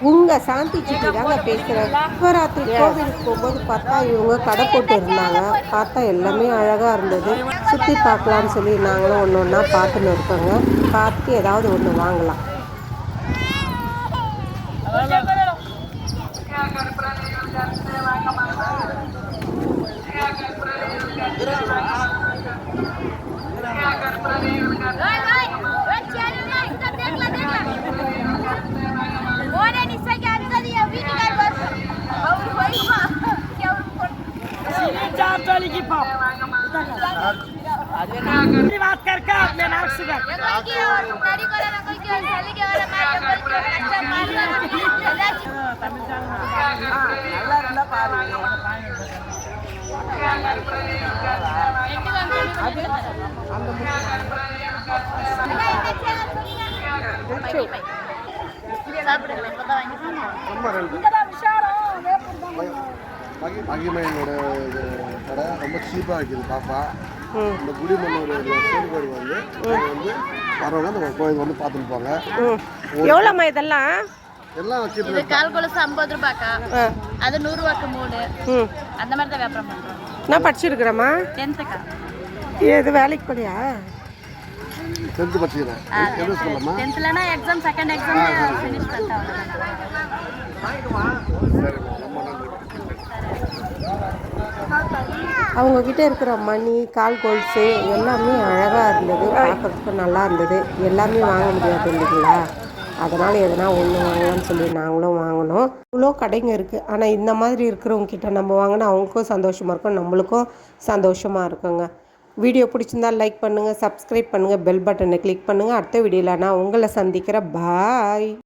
உங்கள் சாந்தி சிட்டி தாங்க பேசுகிறேன். சிவராத்திரி கோவிலுக்கு போகும்போது பார்த்தா இவங்க கடை போட்டு இருந்தாங்க. பார்த்தா எல்லாமே அழகாக இருந்தது. சுற்றி பார்க்கலான்னு சொல்லி நாங்களும் ஒன்று ஒன்றா பார்த்துன்னு இருக்கோங்க. பார்த்துட்டு ஏதாவது ஒன்று வாங்கலாம். மகிமையோட கடை ரொம்ப சீப்பாக இருக்குது. பாப்பா இந்த குடிமன்னூர் கோயில் வந்து வரவங்க அந்த கோயில் வந்து பார்த்துட்டு போங்க. எவ்வளோம்மா இதெல்லாம்? எல்லாம் இது கால் கொலுசு 50 ரூபாய்க்கா, அது 100 ரூபாய்க்கு 3 அந்த மாதிரி தான் வியாபாரம் பண்ணுறோம். நான் படிச்சிருக்கிறேம்மா. 10th எது வேலைக்கு போறியா? 10th படிச்சுக்கிறேன். 10thலனா எக்ஸாம் செகண்ட் எக்ஸாம் ஃபினிஷ் பண்ணிட்டேன். அவங்கக்கிட்ட இருக்கிற மணி, கால் கொலுசு எல்லாமே அழகாக இருந்தது. பார்க்குறதுக்கு நல்லா இருந்தது. எல்லாமே வாங்க முடியாது இல்லைங்களா? அதனால் எதனா ஒன்று வாங்கலாம்னு சொல்லி நாங்களும் வாங்கினோம். இவ்வளோ கடைங்க இருக்குது. ஆனால் இந்த மாதிரி இருக்கிறவங்கக்கிட்ட நம்ம வாங்கினா அவங்களுக்கும் சந்தோஷமாக இருக்கும், நம்மளுக்கும் சந்தோஷமாக இருக்குங்க. வீடியோ பிடிச்சிருந்தால் லைக் பண்ணுங்கள், சப்ஸ்கிரைப் பண்ணுங்கள், பெல் பட்டனை கிளிக் பண்ணுங்கள். அடுத்த வீடியோவில் நான் உங்களை சந்திக்கிறேன். பாய்.